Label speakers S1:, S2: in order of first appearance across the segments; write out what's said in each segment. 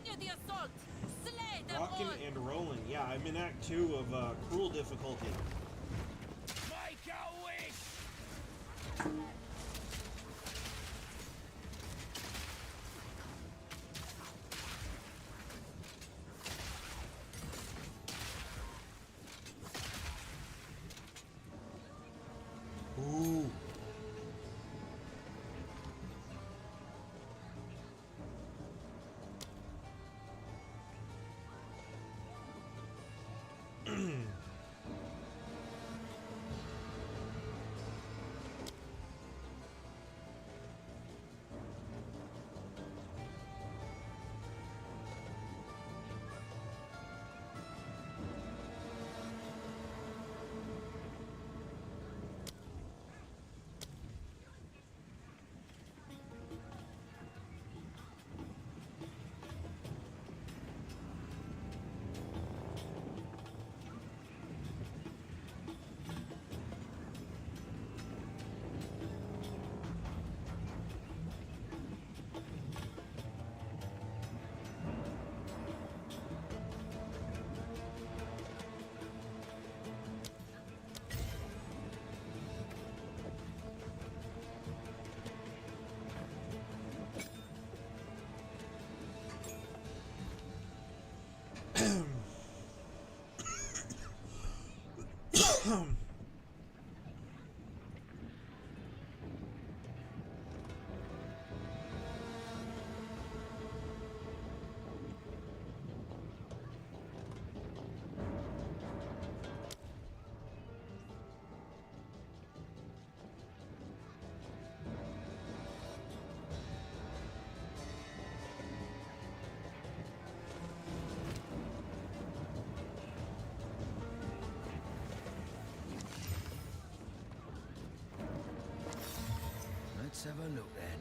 S1: Continue the assault! Slay them all!
S2: Rockin' and rolling. Yeah, I'm in Act 2 of Cruel difficulty.
S3: Make a wish!
S2: Ooh.
S3: Let's have a look then.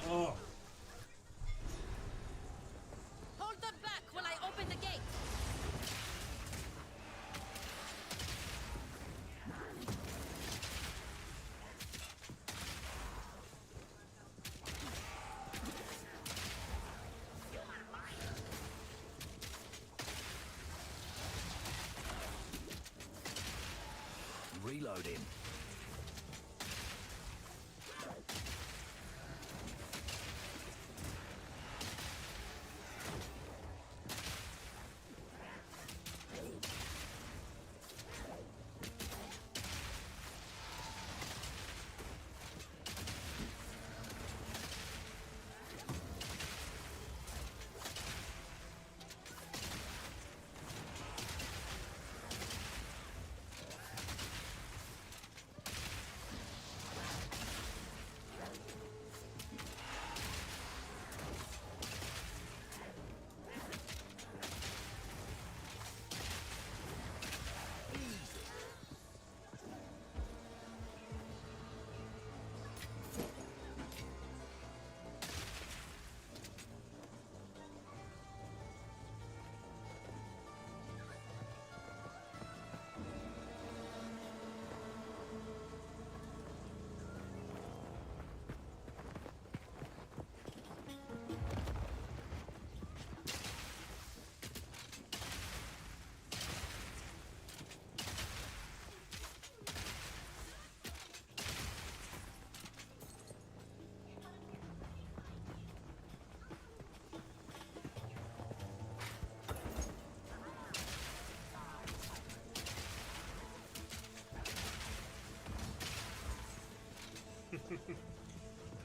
S2: Oh.
S1: Hold them back while I open the gate.
S3: Reloading.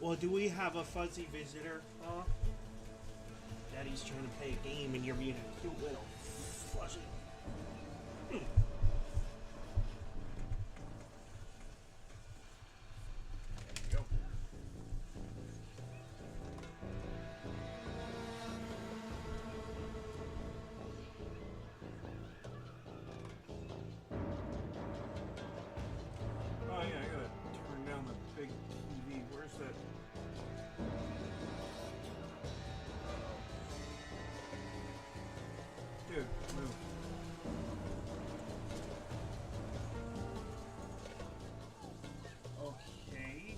S2: Well, do we have a fuzzy visitor? Huh? Daddy's trying to play a game and you're being a cute little fuzzy. Oh yeah, I gotta turn down the big TV. Where's that? Dude, move. Okay.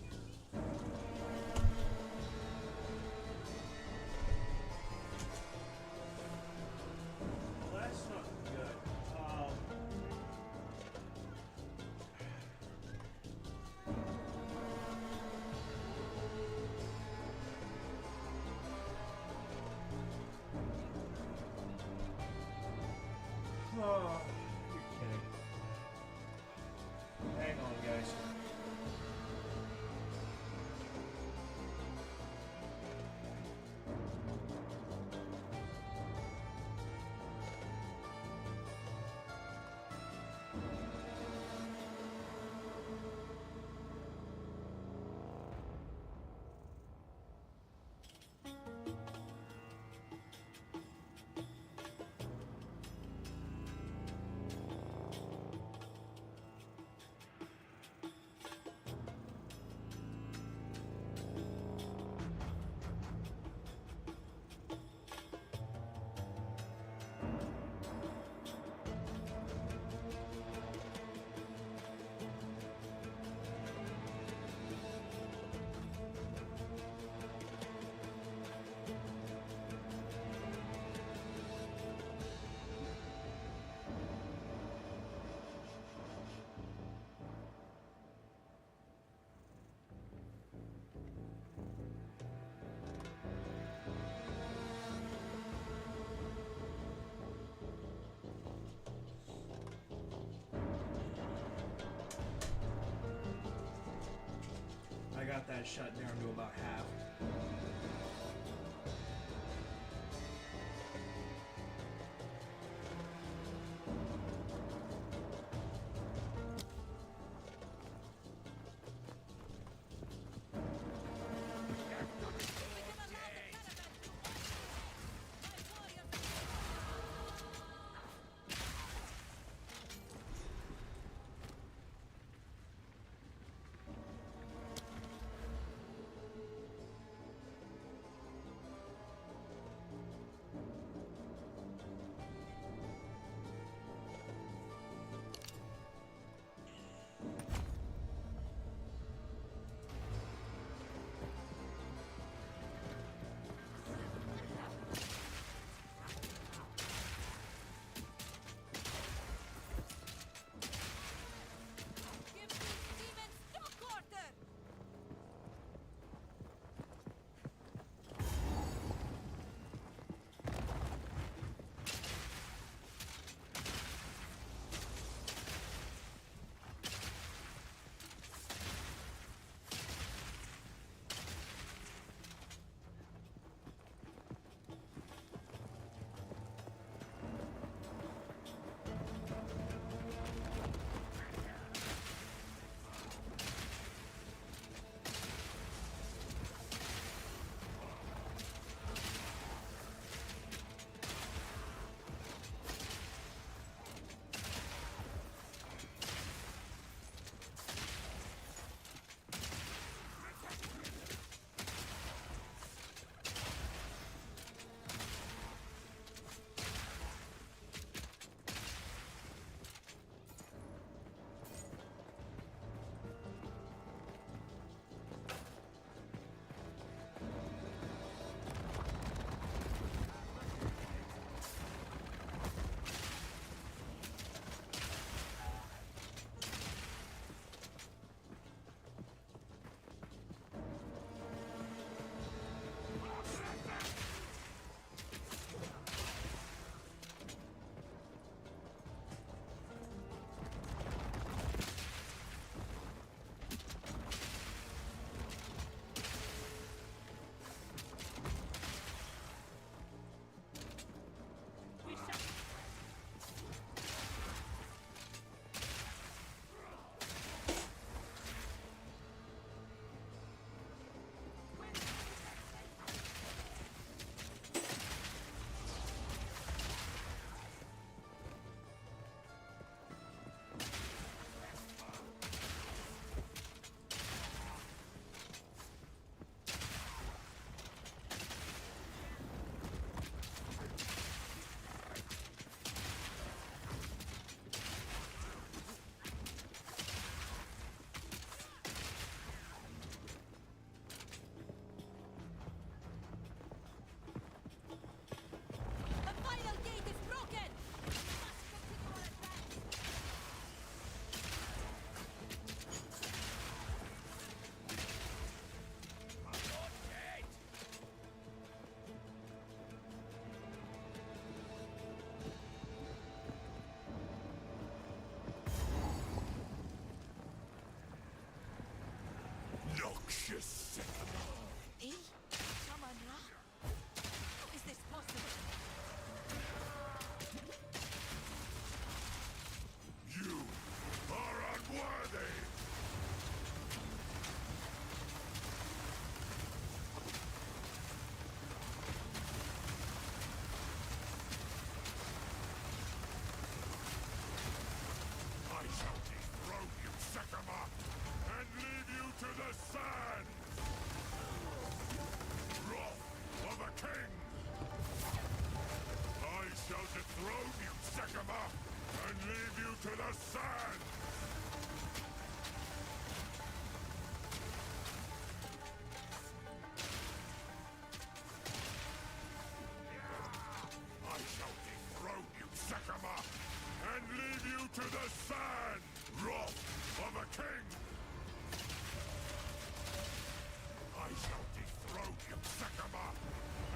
S2: Well, that's not good. Oh, you're kidding. Hang on, guys. I got that shut down to about half.
S3: Just
S1: Eh? Shaman-Ra? How is this possible?
S3: you are unworthy. I shall dethrone you, Sekama, and leave you to the sand. Wrath of a king. I shall dethrone you, Sekama, and leave you to the sand. I shall dethrone you, Sekama, and leave you to the sand. Wrath of a king. I shall dethrone you, Sekama,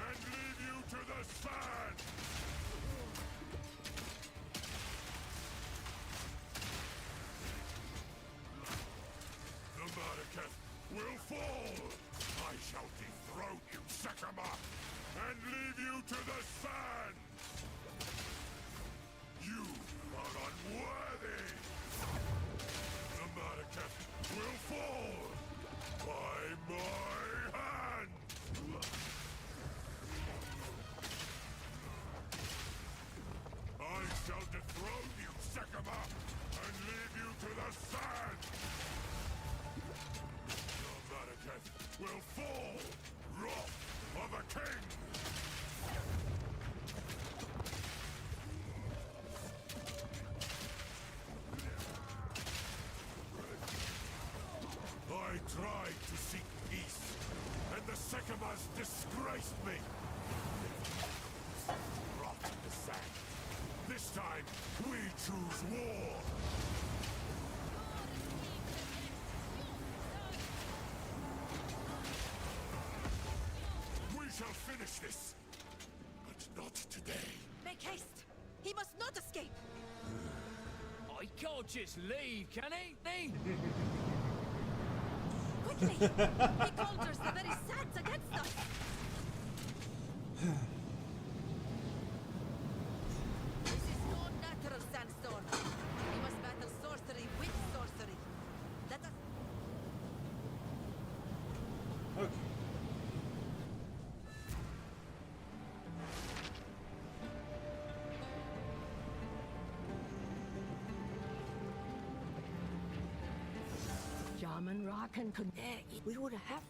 S3: and leave you to the sand. The Marduketh will fall. I shall dethrone you, Sekama, and leave you to the sand. You are unworthy. The Marduketh will fall by my hand. I shall dethrone you, Sekama, and leave you to the sand. The Marduketh will fall. Wrath of a king. I tried to seek peace, and the Sekamas disgraced me. Rot in the sand. This time, we choose war. We shall finish this, but not today.
S1: Make haste! He must not escape!
S4: He can't just leave, can he?
S1: Quickly! He conjures the very sands against us! This is no natural sandstorm. We must battle sorcery with sorcery. Let us...
S2: Okay.
S1: Shaman-Ra can connect. We would have...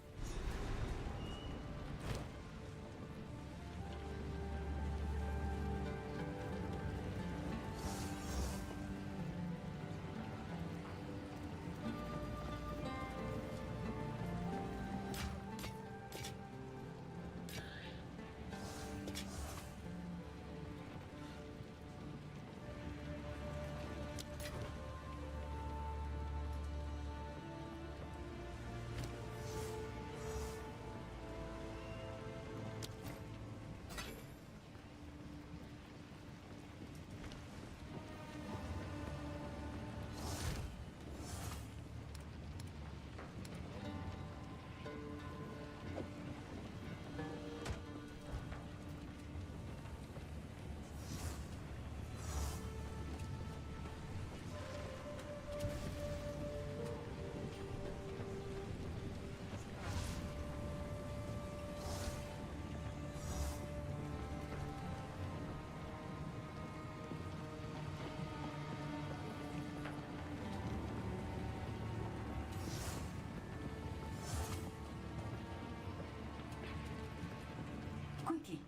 S5: Quickly,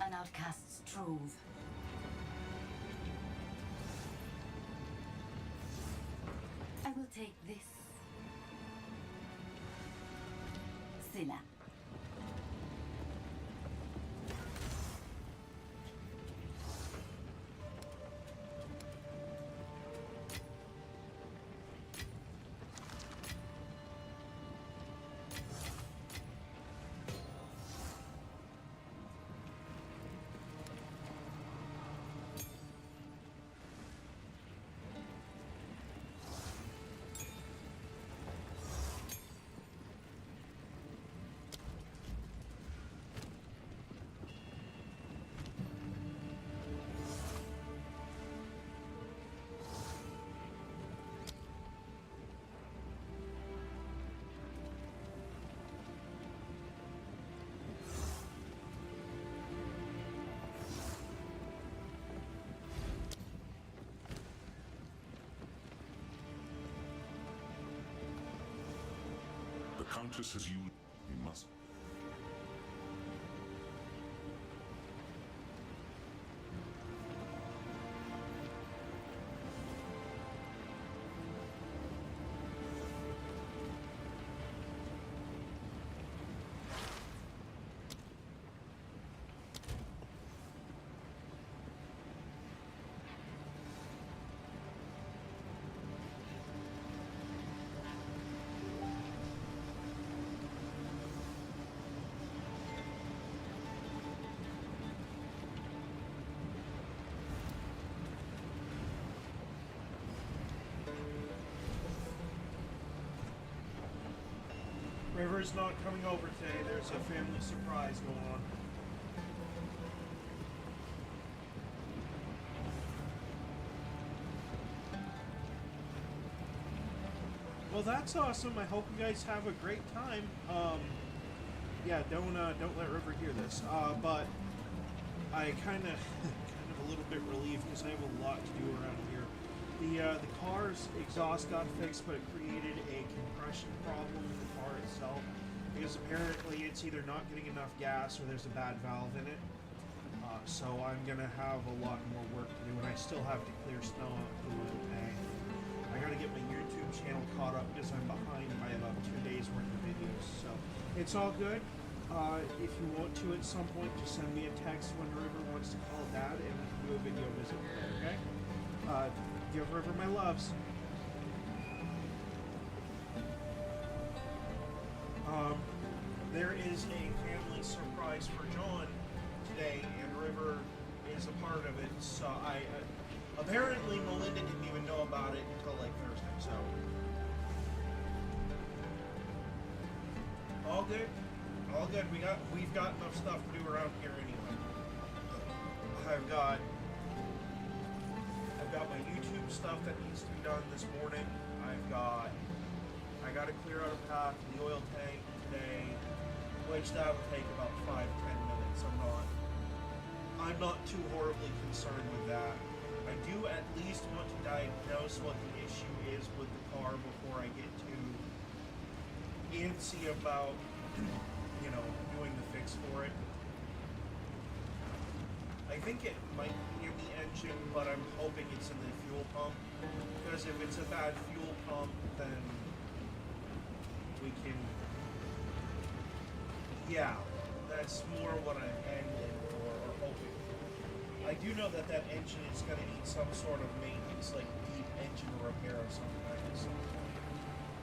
S5: an outcast's trove. I will take this. Silla.
S3: Countess as you... We must...
S2: River's not coming over today. There's a family surprise going on. Well, that's awesome. I hope you guys have a great time. Yeah, don't let River hear this. But I kind of a little bit relieved because I have a lot to do around here. The car's exhaust got fixed, but it created a compression problem in the car itself because apparently it's either not getting enough gas or there's a bad valve in it. So I'm gonna have a lot more work to do, and I still have to clear snow up the oil tank. I gotta get my YouTube channel caught up because I'm behind by about 2 days worth of videos. So it's all good. If you want to at some point, just send me a text when River wants to call Dad, and we can do a video visit. Okay? Give River my loves. There is a family surprise for John today, and River is a part of it. So apparently Melinda didn't even know about it until like Thursday. So all good, all good. We've got enough stuff to do around here anyway. I've got my YouTube stuff that needs to be done this morning. I got to clear out a path to the oil tank today, which that will take about 5-10 minutes. I'm not too horribly concerned with that. I do at least want to diagnose what the issue is with the car before I get too antsy about, doing the fix for it. I think it might be in the engine, but I'm hoping it's in the fuel pump. Because if it's a bad fuel pump, then we can... Yeah, that's more what I'm angling for, or hoping. I do know that engine is going to need some sort of maintenance, like deep engine repair of some kind.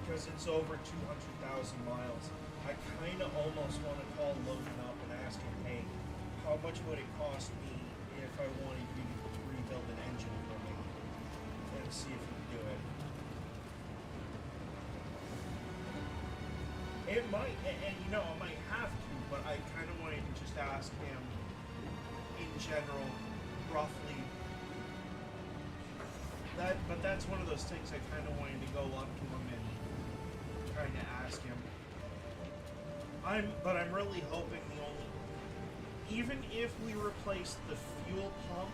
S2: Because it's over 200,000 miles. I kind of almost want to call Logan up and ask him, hey, how much would it cost me if I wanted you to rebuild an engine for me? And see if he can do it. It might, and I might have to, but I kind of wanted to just ask him in general, roughly. But that's one of those things I kind of wanted to go up to him and kind of ask him. I'm really hoping even if we replace the fuel pump,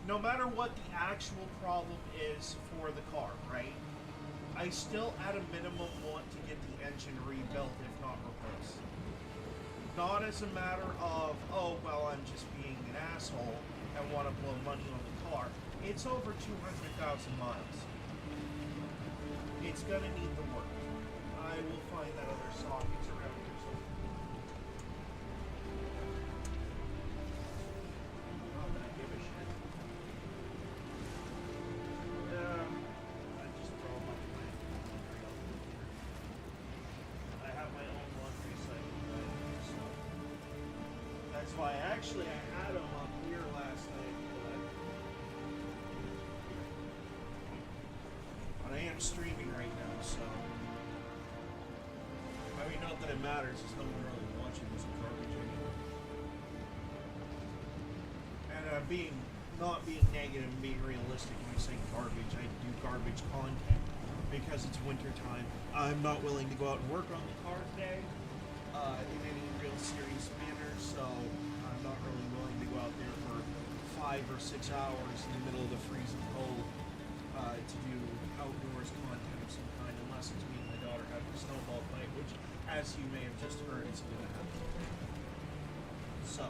S2: no matter what the actual problem is for the car, right? I still, at a minimum, want to get the engine rebuilt, if not replaced. Not as a matter of, oh, well, I'm just being an asshole and want to blow money on the car. It's over 200,000 miles. It's gonna need the work. I will find that other sockets around here somewhere. Not that I give a shit. I just throw them up in my laundry out here. I have my own laundry cycle, so that's why I had them up here last night, but I am streaming right now, so I mean, not that it matters, there's no one really watching this garbage anymore. And not being negative and being realistic when I say garbage, I do garbage content because it's winter time. I'm not willing to go out and work on the car today in any real serious manner, so I'm not really willing to go out there for 5 or 6 hours in the middle of the freezing cold to do outdoors content of some kind, unless since me and my daughter had the snowball fight, which, as you may have just heard, is going to happen. So,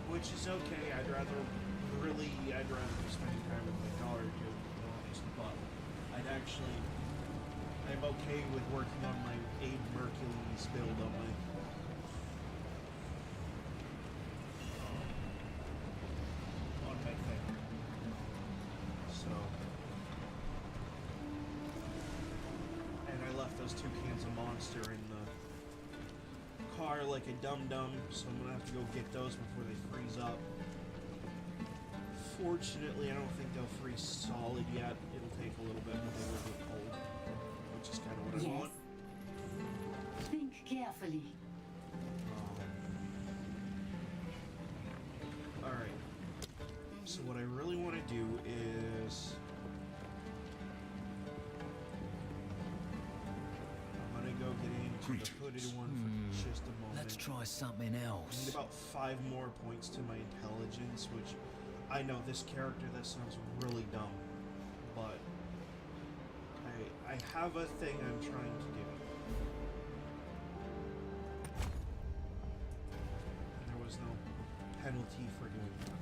S2: which is okay. I'd rather be spending time with my daughter, to be honest. But I'm okay with working on my Mercules build on my thing. So, and I left those 2 cans of Monster in the car like a dum-dum, so I'm gonna have to go get those before they freeze up. Fortunately, I don't think they'll freeze solid yet. It'll take a little bit, but they will get cold, which is kind of what I want.
S5: Think carefully.
S2: Alright. So what I really want to do is... I'm going to go get into the hooded one for just a moment.
S4: Let's try something
S2: I
S4: else.
S2: need about 5 more points to my intelligence, which I know this character, that sounds really dumb, but I have a thing I'm trying to do. And there was no penalty for doing that.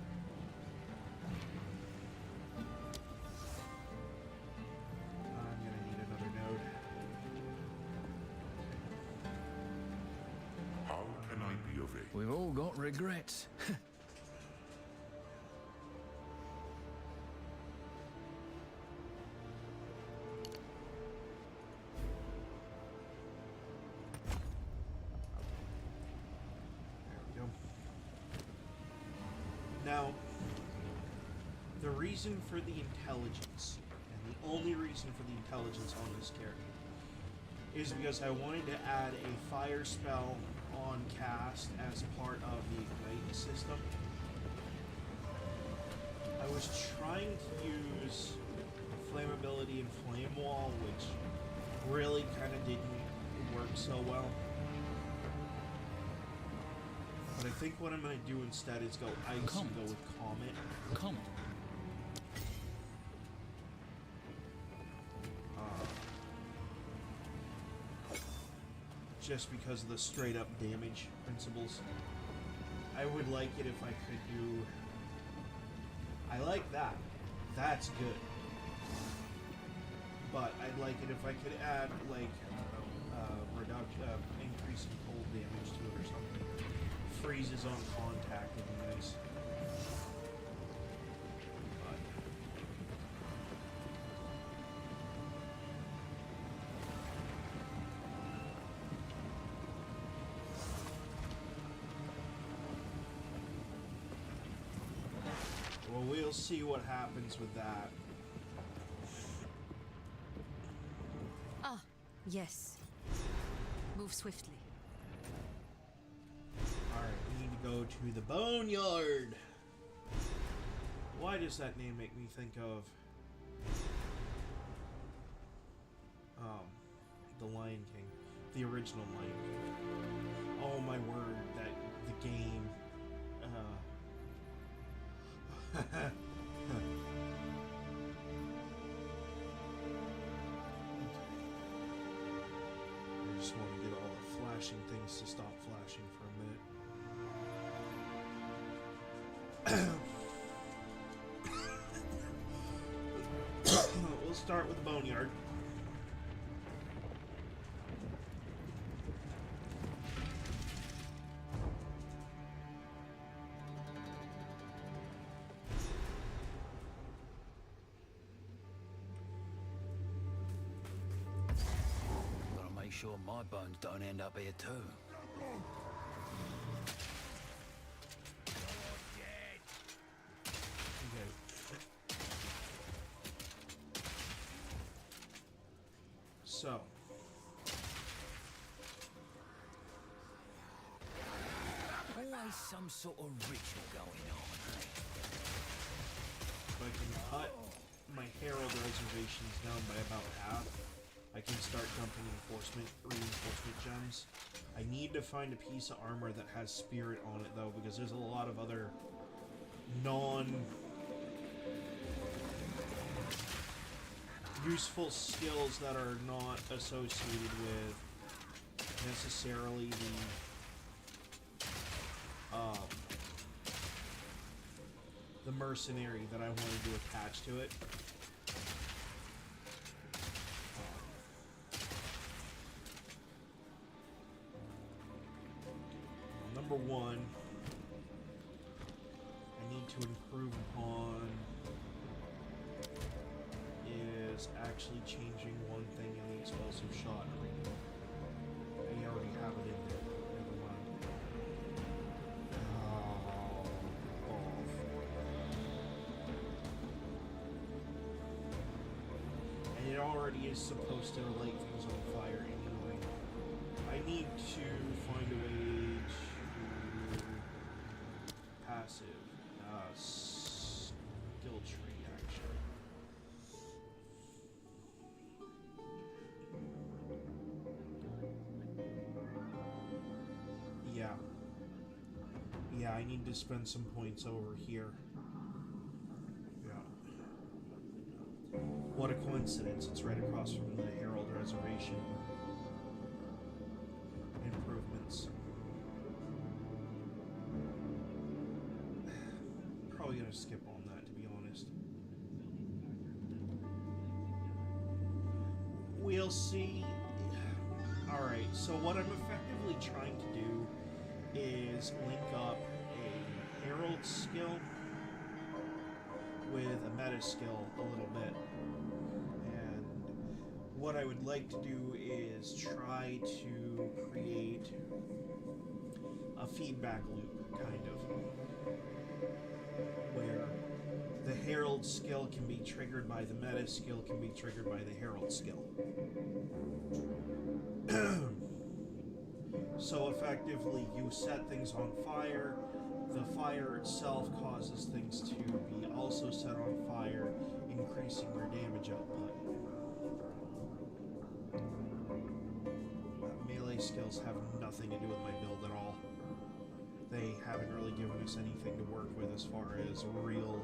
S2: I'm gonna need another node.
S3: How can I be of aid?
S4: We've all got regrets.
S2: Now, the reason for the intelligence, and the only reason for the intelligence on this character, is because I wanted to add a fire spell on cast as part of the ignite system. I was trying to use flammability and flame wall, which really kind of didn't work so well. But I think what I'm going to do instead is go ice and go with Comet.
S4: Comet.
S2: Just because of the straight up damage principles. I would like it if I could do... I like that. That's good. But I'd like it if I could add, like, increase in cold damage to it or something. Freezes on contact would be nice. But well, we'll see what happens with that.
S1: Ah, yes. Move swiftly.
S2: Alright, we need to go to the Boneyard! Why does that name make me think of... The Lion King. The original Lion King. Oh my word, that... the game... I just want to get all the flashing things to stop flashing for a minute. We'll start with the Boneyard.
S4: Gotta make sure my bones don't end up here too.
S2: So,
S4: Always some sort of ritual going on.
S2: if I can cut my Herald reservations down by about half, I can start dumping reinforcement gems. I need to find a piece of armor that has spirit on it, though, because there's a lot of other useful skills that are not associated with necessarily the mercenary that I wanted to attach to it. Number one, I need to improve upon is actually changing one thing in the explosive shot arena. I already have it in there. Never mind. Oh, balls. And it already is supposed to light things on fire anyway. I need to find a way to passive skill tree actually. Yeah, I need to spend some points over here. Yeah. What a coincidence, it's right across from the Herald Reservation. Improvements. Probably gonna skip on that, to be honest. We'll see. Alright, so what I'm effectively trying to do is link up a Herald skill with a meta skill a little bit. And what I would like to do is try to create a feedback loop, kind of, where the Herald skill can be triggered by the meta skill, can be triggered by the Herald skill. So effectively, you set things on fire, the fire itself causes things to be also set on fire, increasing your damage output. Melee skills have nothing to do with my build at all. They haven't really given us anything to work with as far as real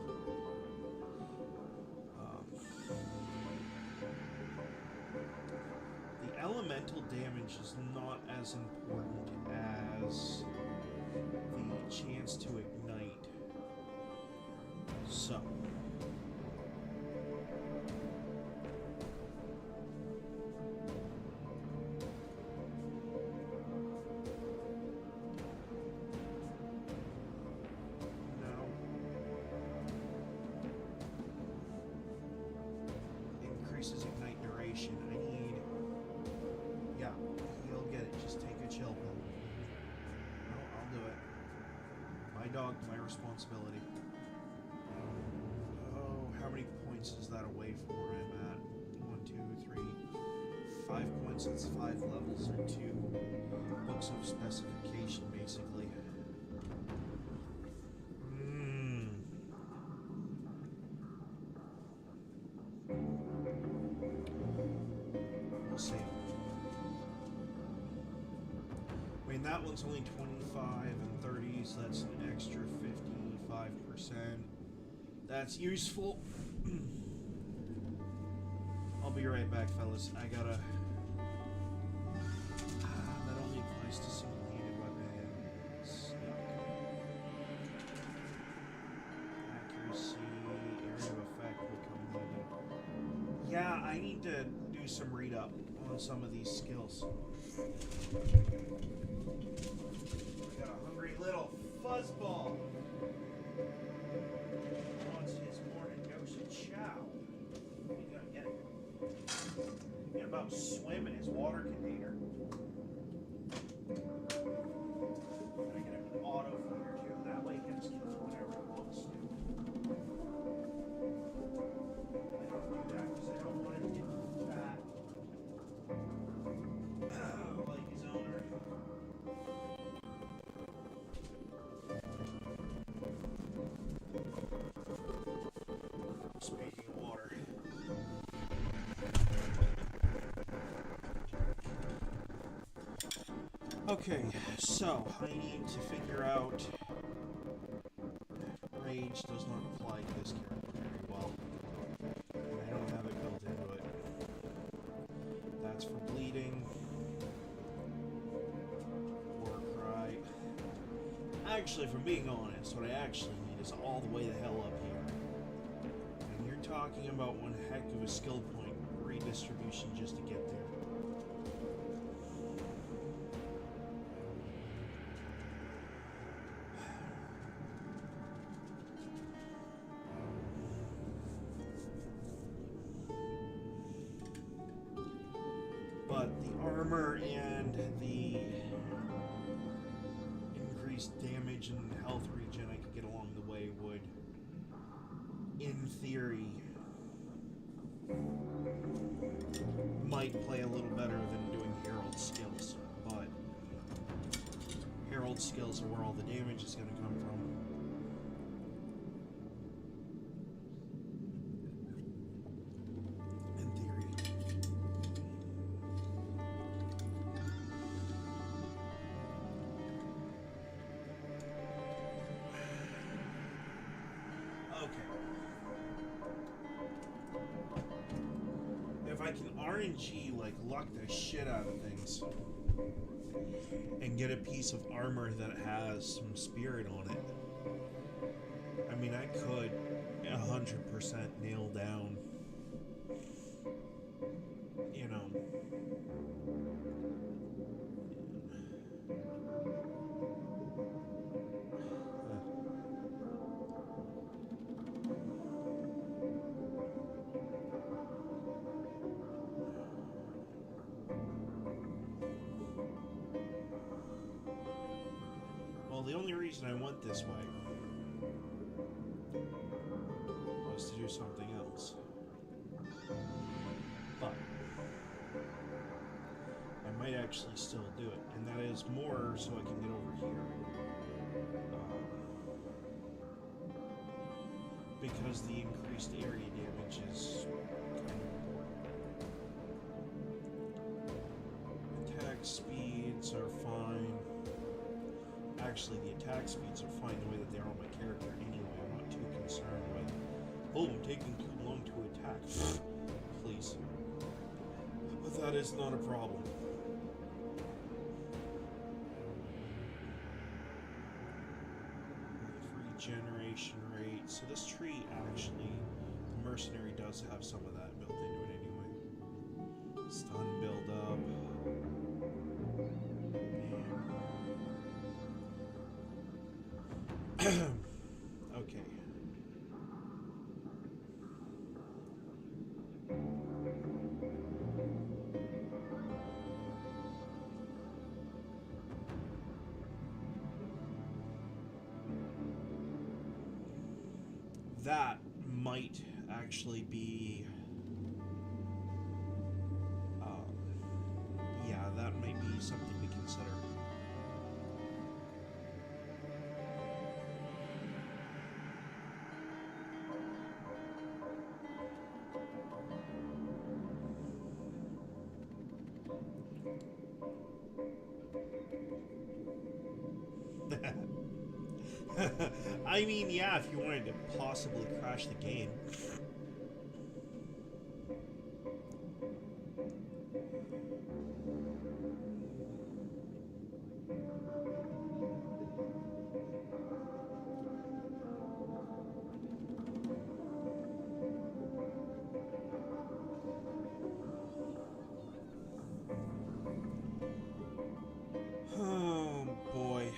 S2: the elemental damage is not as important as the chance to ignite. So increases ignite duration. I need, yeah, you'll get it. Just take a chill pill. No, I'll do it. My dog, my responsibility. Oh, how many points is that away from where I'm at? 1, 2, 3, 5 points. That's 5 levels or 2 books of specification, basically. We'll see. I mean, that one's only 25 and 30, so that's an extra 55%. That's useful. I'll be right back, fellas. I gotta... that only applies to single-handed weapons. Accuracy, area of effect will come in. Yeah, I need to do some read-up on some of these skills. I got a hungry little fuzzball. Wants his morning dose of chow. He's gonna get it. Get about swim in his water container. Gotta get him an auto feeder too. That way he can just kill whatever he wants to. I don't do that because I don't want him to get fat. Like his owner. Speaking of water. Okay, so I need to figure out. Rage does not apply to this character very well. And I don't have it built into it. Actually, if I'm being honest, what I actually need is all the way the hell up here. And you're talking about one heck of a skill point redistribution just to get there. But the armor and the increased damage and health regen I could get along the way would, in theory, might play a little better than doing Herald skills. But Herald skills are where all the damage is going to come from. In theory. If I can RNG, like, luck the shit out of things and get a piece of armor that has some spirit on it, I mean, I could 100% nail down, you know, the only reason I went this way was to do something else. But I might actually still do it, and that is more so I can get over here. Because the increased area damage is kind of important. Attack speeds are fine. Actually, the attack speeds are fine the way that they are on my character anyway. I'm not too concerned with, oh, I'm taking too long to attack. Please. But that is not a problem. Regeneration rate. So this tree actually, the mercenary does have some of that built into it anyway. Stun build up. Okay. That might actually be yeah, that might be something to consider. I mean, yeah, if you wanted to possibly crash the game. Oh, boy.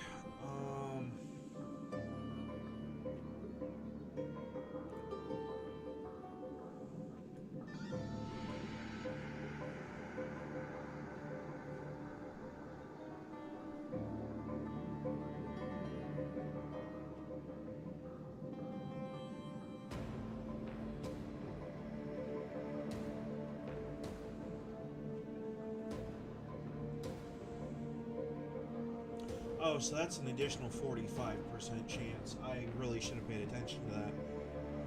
S2: Oh, so that's an additional 45% chance. I really should have paid attention to that.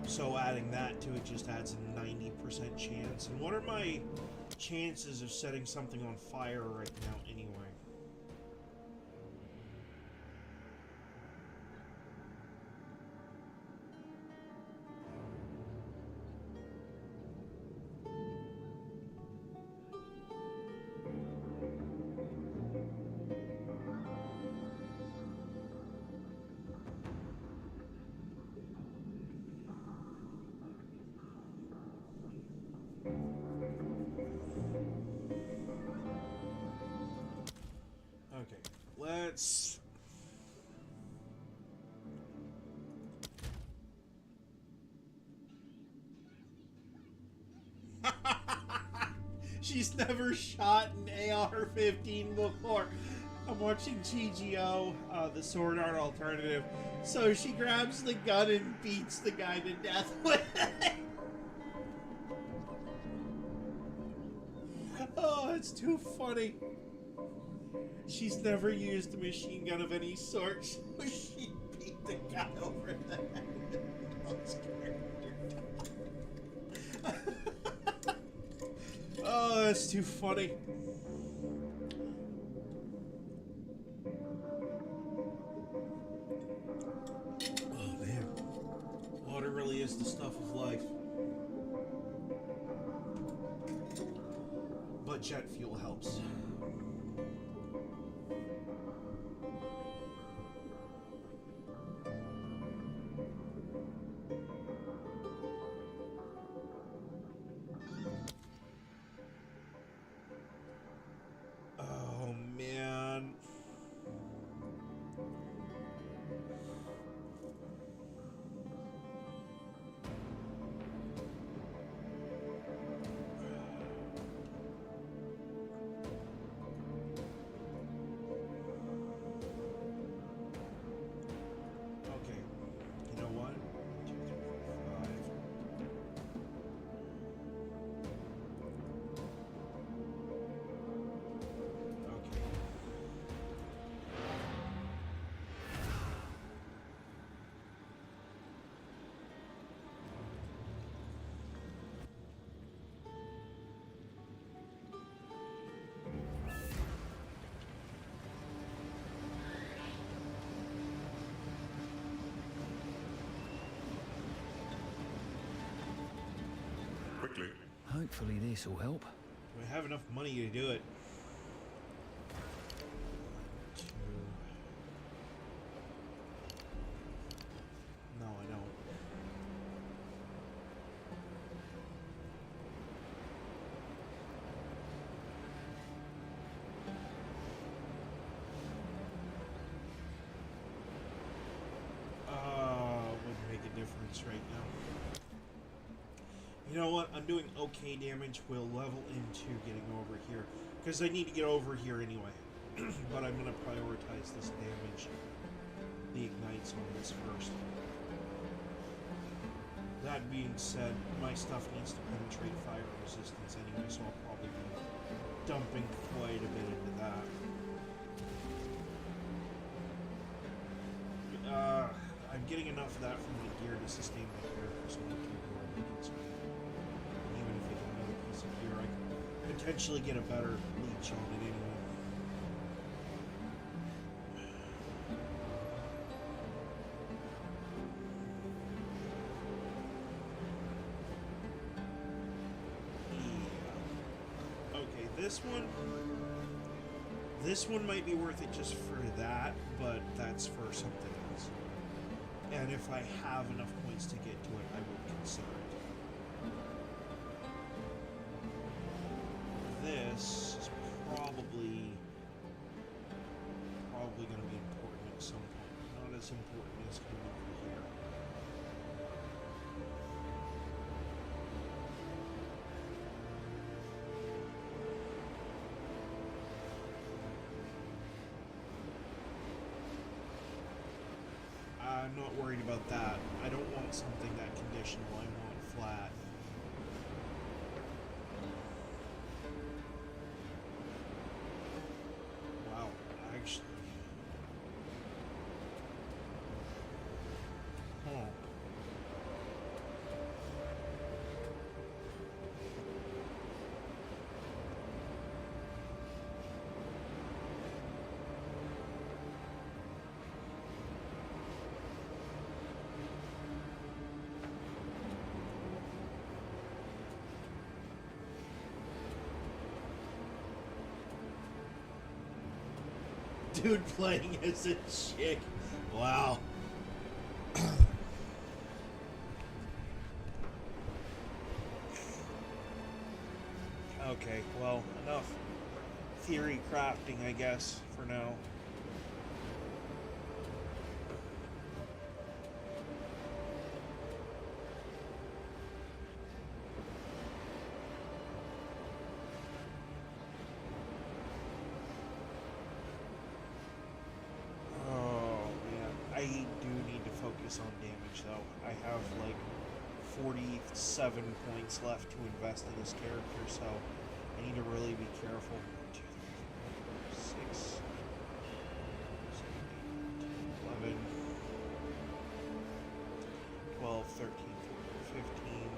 S2: So adding that to it just adds a 90% chance. And what are my chances of setting something on fire right now anyway? let's... She's never shot an AR-15 before. I'm watching GGO, the Sword Art Alternative. So she grabs the gun and beats the guy to death with it. Oh, it's too funny. She's never used a machine gun of any sort, so she beat the guy over the head. Oh, that's too funny. Oh, man. Water really is the stuff of life. But jet fuel helps. Oh, man. Okay. You know what? 2, 3, 4, 5. Okay.
S3: Quickly.
S4: Hopefully this will help.
S2: Do I have enough money to do it? 2. No, I don't. Wouldn't make a difference right now. You know what? I'm doing okay damage. We'll level into getting over here. Because I need to get over here anyway. But I'm going to prioritize this damage. The ignites on this first. That being said, my stuff needs to penetrate fire resistance anyway, so I'll probably be dumping quite a bit into that. I'm getting enough of that from my gear to sustain my character, so I'm not too horribly concerned. Even if I get another piece of gear, I can potentially get a better leech on it anyway. Yeah. Okay, this one might be worth it just for that, but that's for something else. And if I have enough points to get to it, I will consider it. This is probably going to be important at some point. Not as important as coming over here. I'm not worried about that. I don't want something that conditional. I want flat. Wow, actually. Huh. Dude playing as a chick. Wow. Okay, well, enough theory crafting, I guess, for now. focus on damage, though. I have, like, 47 points left to invest in this character, so I need to really be careful. 1, 2, 3, 4, 6, 7, 8, 10, 11, 12, 13, 14, 15,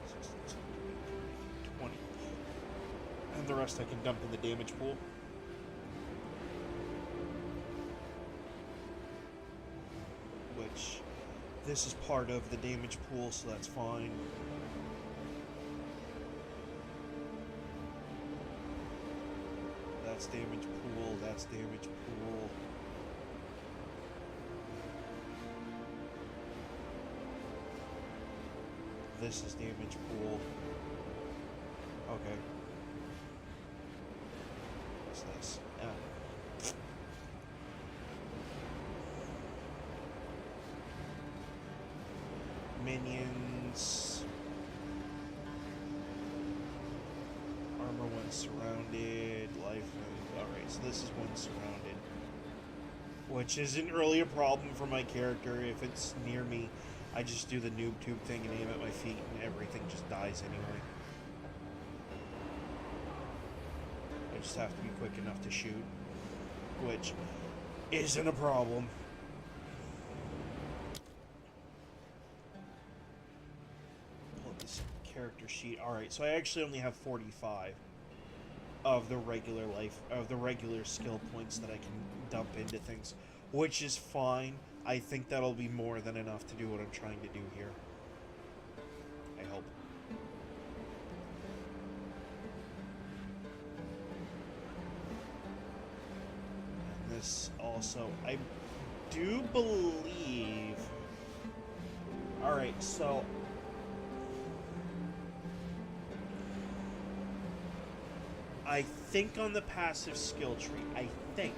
S2: 16, 17, 18, 20. And the rest I can dump in the damage pool. Which, this is part of the damage pool, so that's fine. That's damage pool, that's damage pool. This is damage pool. Okay. What's this? Minions. Armor when surrounded. Life. Alright, so this is when surrounded. Which isn't really a problem for my character. If it's near me, I just do the noob tube thing and aim at my feet and everything just dies anyway. I just have to be quick enough to shoot. Which isn't a problem. Pull up this character sheet. Alright, so I actually only have 45 of the regular skill points that I can dump into things. Which is fine. I think that'll be more than enough to do what I'm trying to do here. I hope. And this also, I do believe... Alright, so... I think on the passive skill tree, I think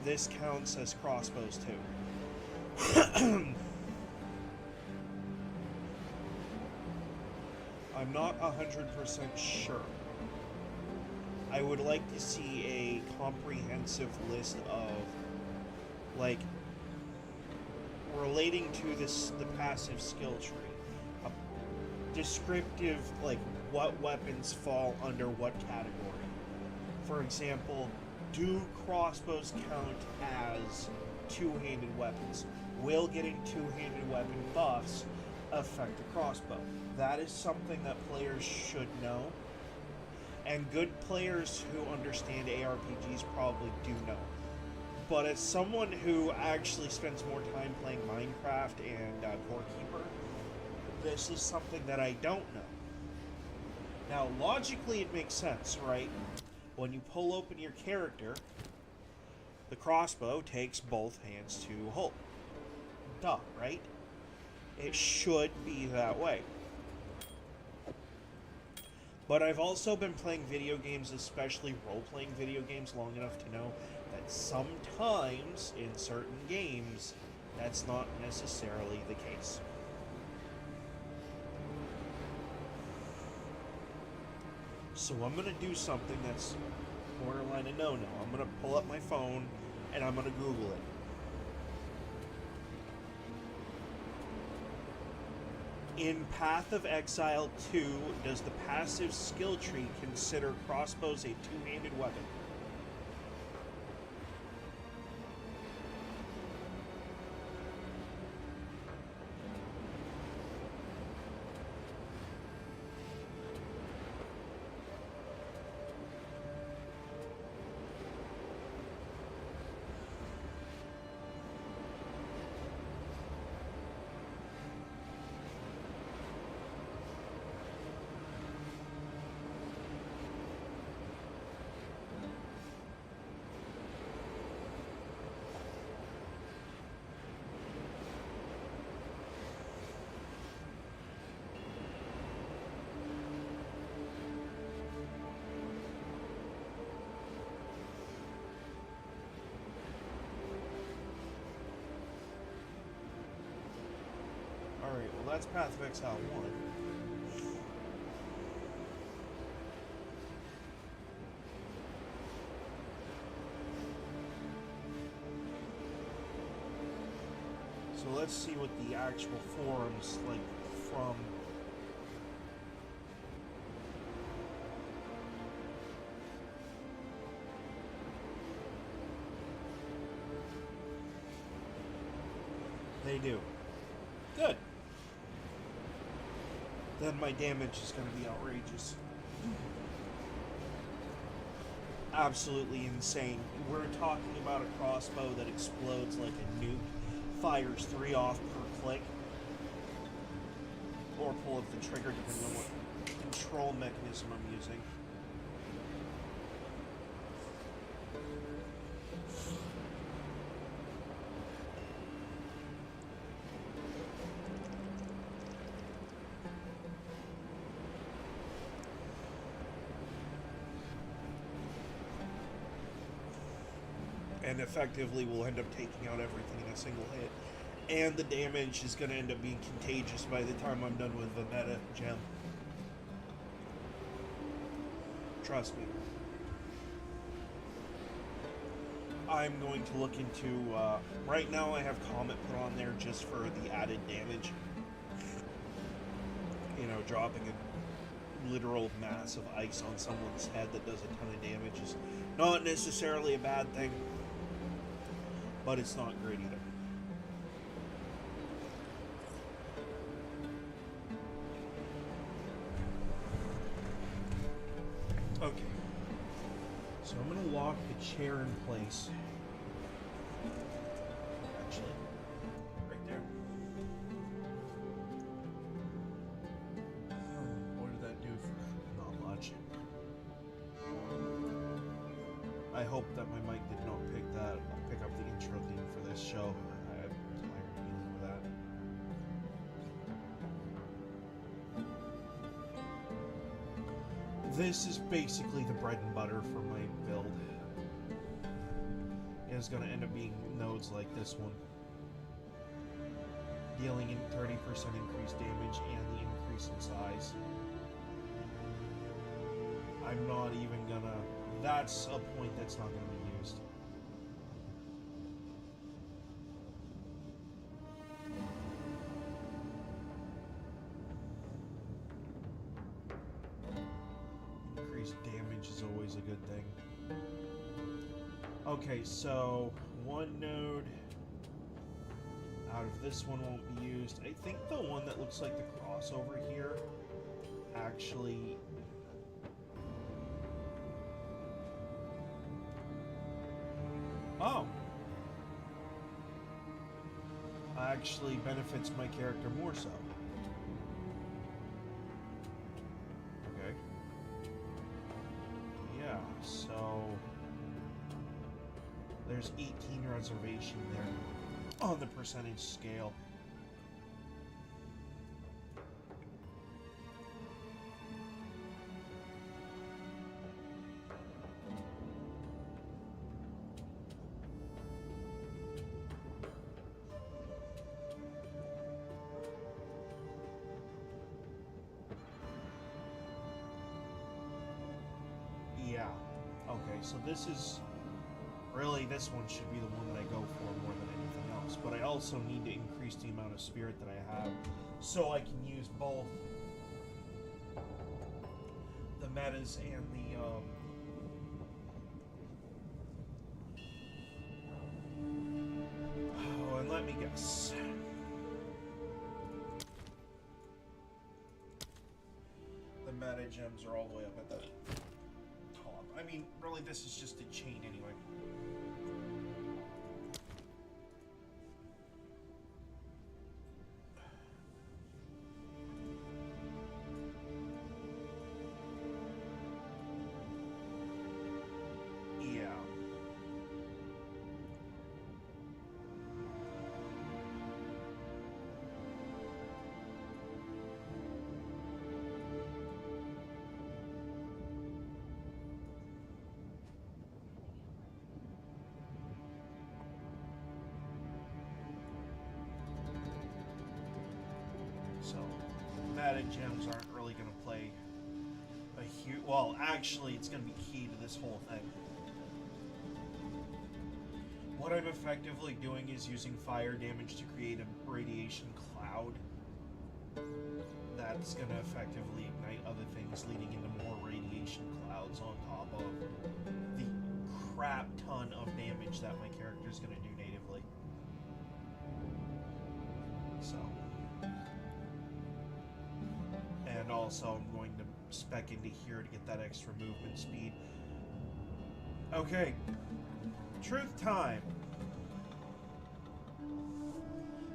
S2: this counts as crossbows too. I'm not 100% sure. I would like to see a comprehensive list of, like, relating to the passive skill tree. A descriptive, like, what weapons fall under what category. For example, do crossbows count as two-handed weapons? Will getting two-handed weapon buffs affect a crossbow? That is something that players should know. And good players who understand ARPGs probably do know. But as someone who actually spends more time playing Minecraft and Core Keeper, this is something that I don't know. Now, logically it makes sense, right? When you pull open your character, the crossbow takes both hands to hold. Duh, right? It should be that way. But I've also been playing video games, especially role-playing video games, long enough to know that sometimes in certain games, that's not necessarily the case. So I'm going to do something that's borderline a no-no. I'm going to pull up my phone and I'm going to Google it. In Path of Exile 2, does the passive skill tree consider crossbows a two-handed weapon? Alright, well that's Path of Exile 1. So So let's see what the actual forums like from. They do. Good. Then my damage is going to be outrageous. Absolutely insane. We're talking about a crossbow that explodes like a nuke, fires 3 off per click, or pull up the trigger depending on what control mechanism I'm using. And effectively will end up taking out everything in a single hit. And the damage is going to end up being contagious by the time I'm done with the meta gem. Trust me. I'm going to look into... right now I have Comet put on there just for the added damage. You know, dropping a literal mass of ice on someone's head that does a ton of damage is not necessarily a bad thing. But it's not great either. Okay. So I'm going to lock the chair in place. Actually, right there. What did that do for not much? I hope that my mic did not pick up the intro theme for this show. I'm tired of dealing with that. This is basically the bread and butter for my build. It's going to end up being nodes like this one. Dealing in 30% increased damage and the increase in size. I'm not even gonna... That's a point that's not going to be used. Increased damage is always a good thing. Okay, so one node out of this one won't be used. I think the one that looks like the crossover here actually... Oh! Actually benefits my character more so. Okay. Yeah, so... There's 18 reservation there on the percentage scale. Yeah. Okay, so this is... Really, this one should be the one that I go for more than anything else. But I also need to increase the amount of spirit that I have so I can use both the metas and the, Oh, and let me guess. The meta gems are all the way up at the top. I mean, really, this is just a chain anyway. So, meta gems aren't really going to play a huge... Well, actually, it's going to be key to this whole thing. what I'm effectively doing is using fire damage to create a radiation cloud that's going to effectively ignite other things, leading into more radiation clouds on top of the crap ton of damage that my character is going to do natively. So, and also I'm going to spec into here to get that extra movement speed. Okay, truth time.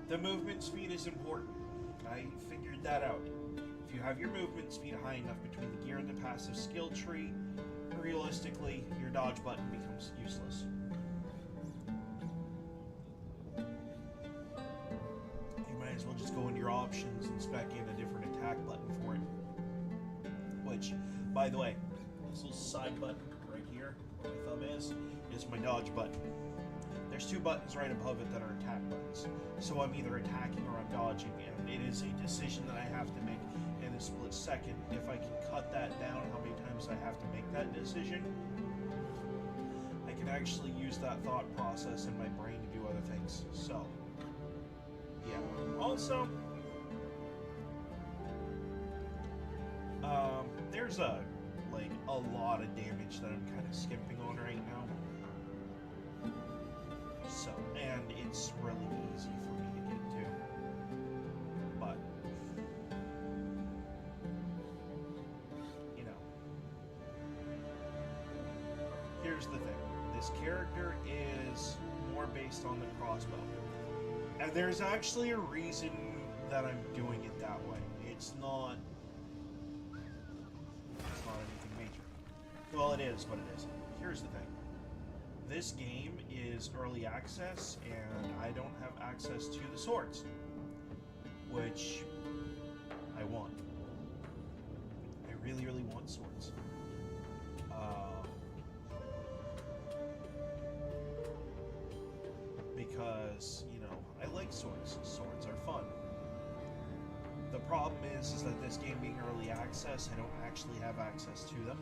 S2: The movement speed is important. I figured that out. If you have your movement speed high enough between the gear and the passive skill tree, realistically, your dodge button becomes useless. You might as well just go into your options and spec in a different attack button for it. Which, by the way, this little side button right here, where my thumb is my dodge button. There's two buttons right above it that are attack buttons. So I'm either attacking or I'm dodging, and it is a decision that I have to make in a split second. If I can cut that down, how many times I have to make that decision, I can actually use that thought process in my brain to do other things. So, yeah. Also, there's a lot of damage that I'm kind of skipping on right now. So, and it's really easy for me to get to. But, you know, here's the thing. This character is more based on the crossbow. And there's actually a reason that I'm doing it that way. It's not anything major. Well, it is, but it isn't. Here's the thing. This game is early access, and I don't have access to the swords, which I want. I really, really want swords. Because, you know, I like swords. Swords are fun. The problem is that this game being early access, I don't actually have access to them.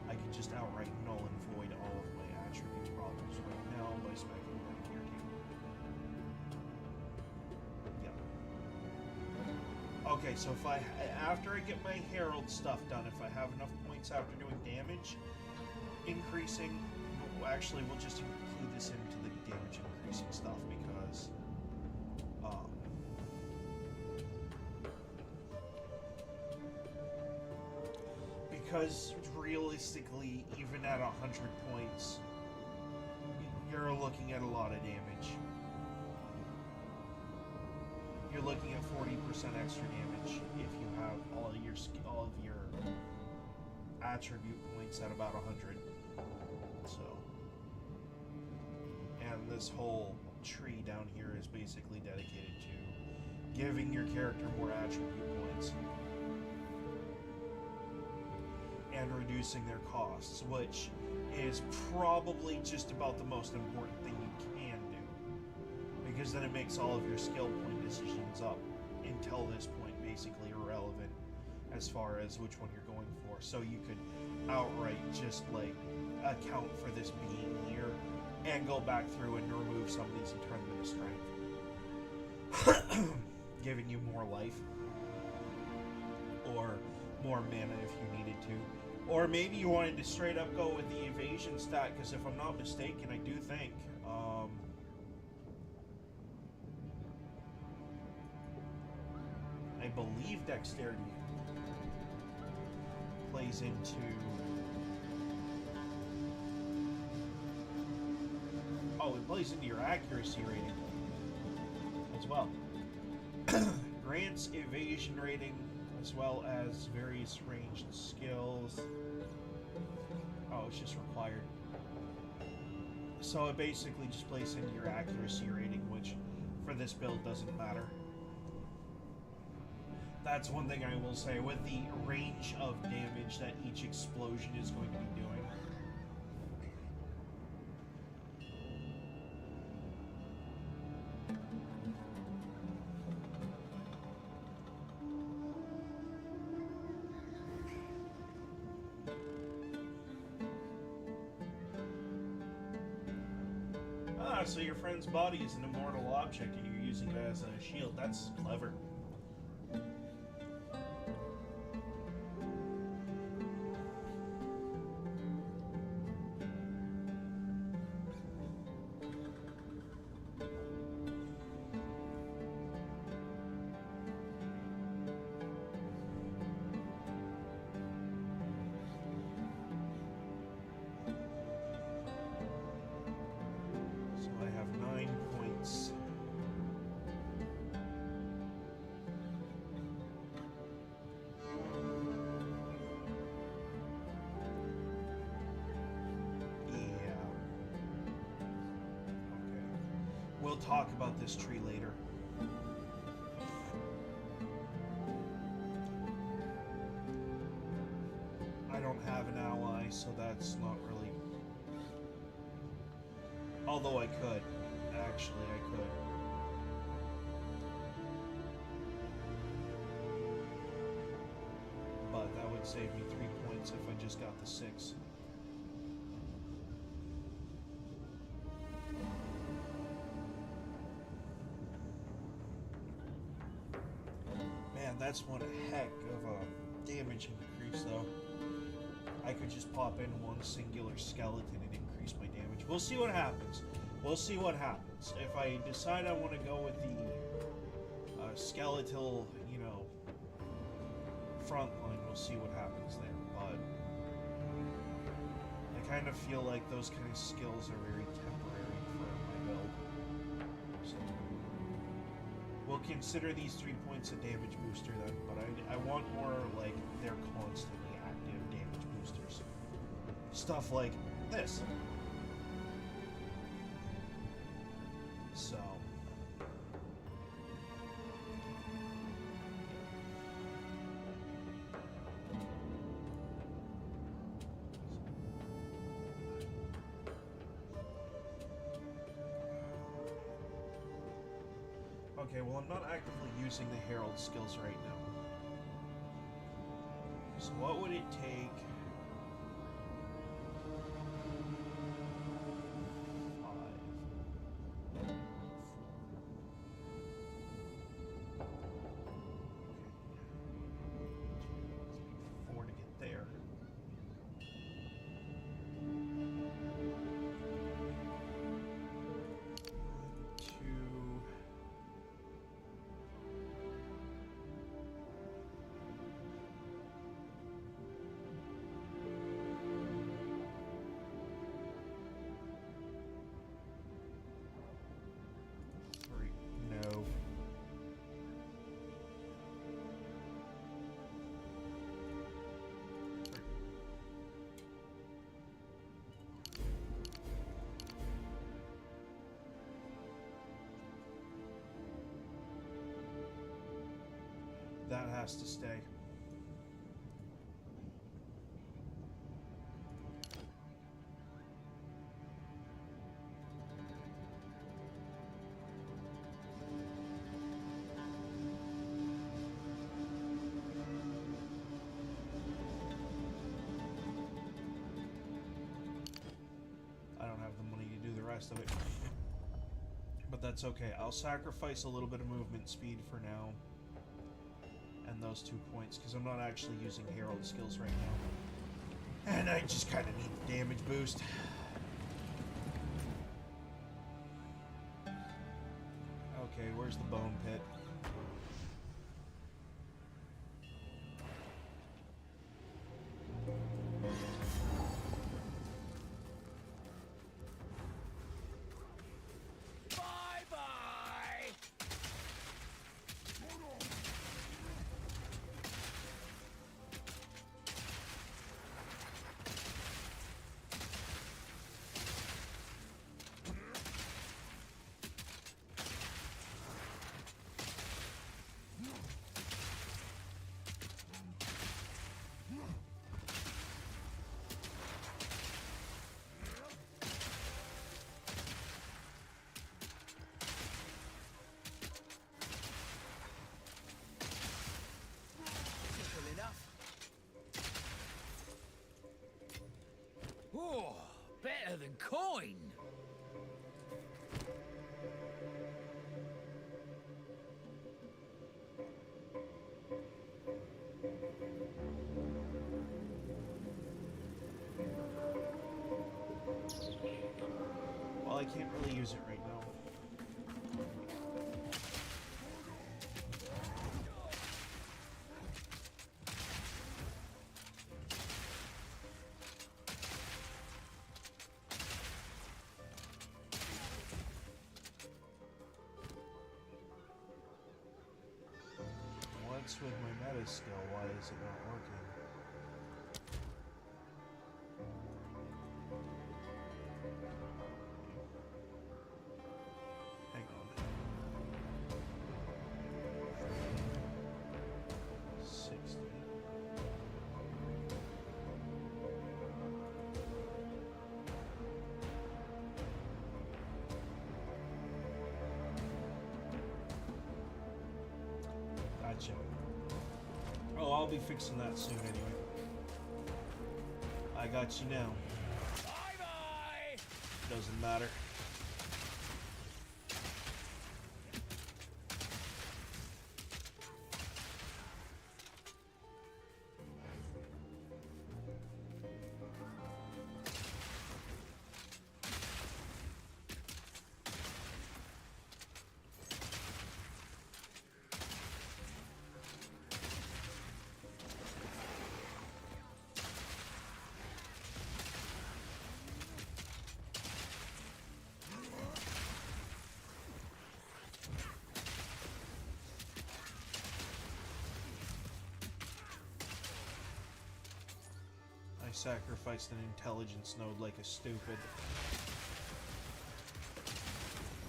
S2: I could just outright null and void all of my attribute problems right now by specking them here too. Yeah. Okay, so if after I get my Herald stuff done, if I have enough points after doing damage increasing, actually we'll just include this into the damage increasing stuff because realistically, even at 100 points, you're looking at a lot of damage. You're looking at 40% extra damage if you have all of your attribute points at about 100. So, and this whole tree down here is basically dedicated to giving your character more attribute points and reducing their costs, which is probably just about the most important thing you can do, because then it makes all of your skill point decisions up until this point basically irrelevant as far as which one you're going for. So you could outright just like account for this being here and go back through and remove some of these and turn them into strength, giving you more life or more mana if you needed to. Or maybe you wanted to straight up go with the evasion stat, because if I'm not mistaken, I do think I believe dexterity plays into it plays into your accuracy rating as well. Grants evasion rating as well as various ranged skills. Oh, it's just required. So it basically just plays into your accuracy rating, which for this build doesn't matter. That's one thing I will say, with the range of damage that each explosion is going to be doing. Ah, so your friend's body is an immortal object and you're using it as a shield. That's clever. So I have 9 points. Yeah. Okay. We'll talk about this tree later. I don't have an ally, so that's not really... Although I could. Actually, I could. But that would save me 3 points if I just got the 6. Man, that's one heck of a damage increase, though. I could just pop in one singular skeleton and increase my damage. We'll see what happens. We'll see what happens. If I decide I want to go with the skeletal, you know, front line, we'll see what happens there. But I kind of feel like those kind of skills are very temporary for my build. So we'll consider these 3 points a damage booster then. But I want more like they're constantly active damage boosters. Stuff like this. So okay, well, I'm not actively using the Herald skills right now. So what would it take? 4 to get there. No. That has to stay. I don't have the money to do the rest of it. But that's okay. I'll sacrifice a little bit of movement speed for now. And those 2 points, because I'm not actually using Herald skills right now. And I just kind of need the damage boost. Okay, where's the bone pit?
S4: Bye-bye! Simple enough. Oh, better than coin.
S2: I can't really use it right now. What's with my meta skill? Why is it not working? Hang on. 60. Gotcha. Oh, I'll be fixing that soon anyway. I got you now.
S4: Bye-bye!
S2: Doesn't matter. Sacrificed an intelligence node like a stupid.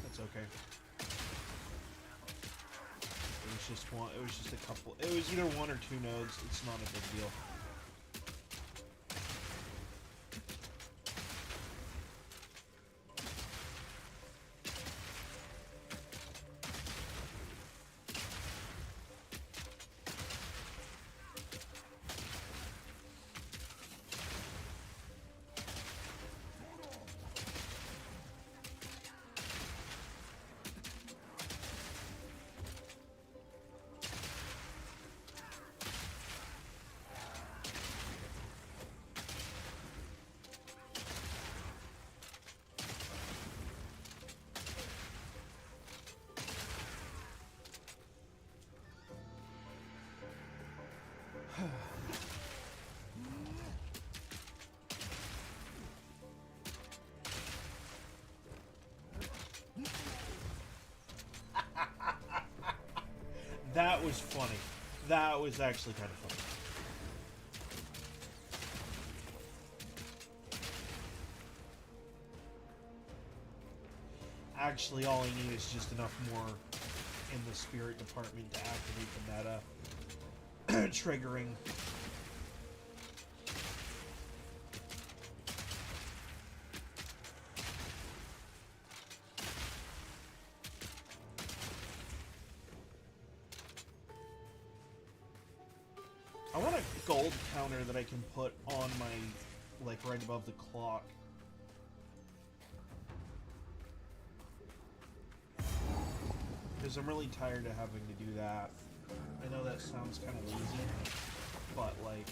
S2: That's okay. It was just one. It was just a couple. It was either one or two nodes. It's not a big deal. That was funny. That was actually kind of funny. Actually, all I need is just enough more in the spirit department to activate the meta triggering. I want a gold counter that I can put on my, like, right above the clock. Because I'm really tired of having to do that. I know that sounds kind of lazy, but, like...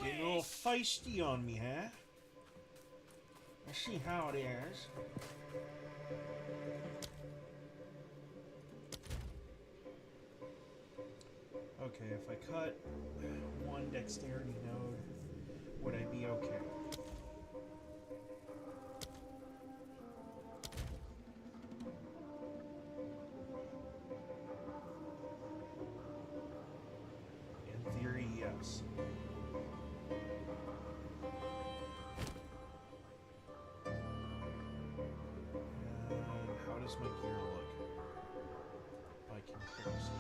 S2: Getting a little feisty on me, huh? I see how it is. Okay, if I cut one dexterity node, would I be okay? In theory, yes. How does my gear look by comparison?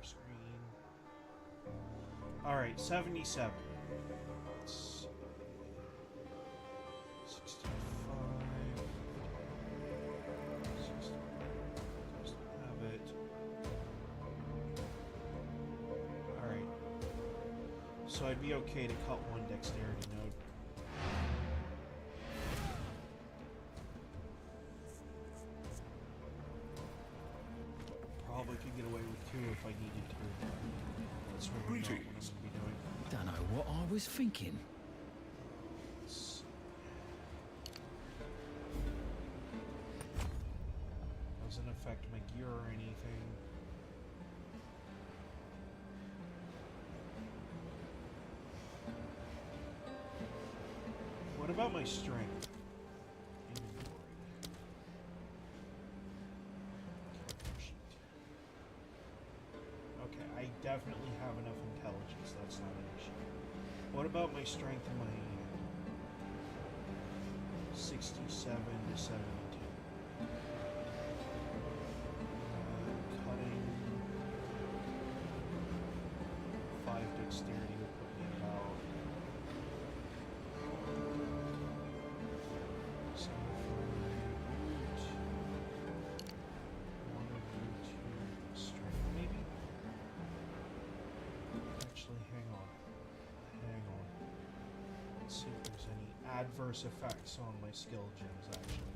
S2: Screen. Alright, 77. Let's So I'd be okay to cut one dexterity node. Probably could get away with 2 if I needed to. That's really not what I'm going to be doing.
S4: Don't know what I was thinking.
S2: Doesn't affect my gear or anything. What about my strength? Okay, I definitely have enough intelligence. That's not an issue. What about my strength and my 67 to 72? Cutting 5 dexterity would put me about 75 root. 1 of root 2 strength, maybe? Actually, hang on. Let's see if there's any adverse effects on my skill gems, actually.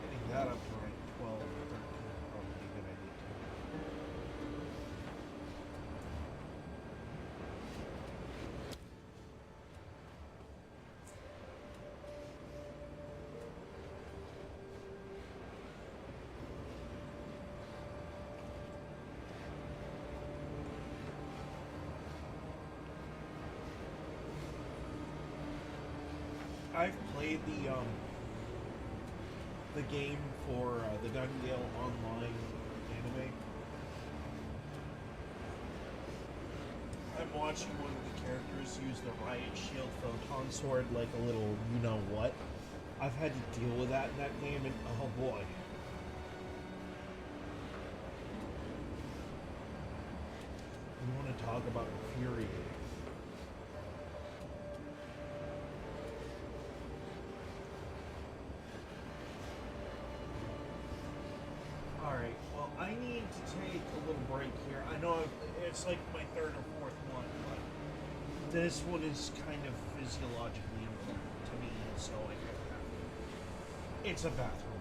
S2: Getting that up to rank 12 or 13 is probably a good idea too. I've played the game for the Gun-Gale Online anime. I'm watching one of the characters use the Riot Shield Photon Sword like a little you-know-what. I've had to deal with that in that game, and oh boy. You want to talk about infuriating. Alright, well, I need to take a little break here. I know it's like my 3rd or 4th one, but this one is kind of physiologically important to me, so I have to. It's a bathroom.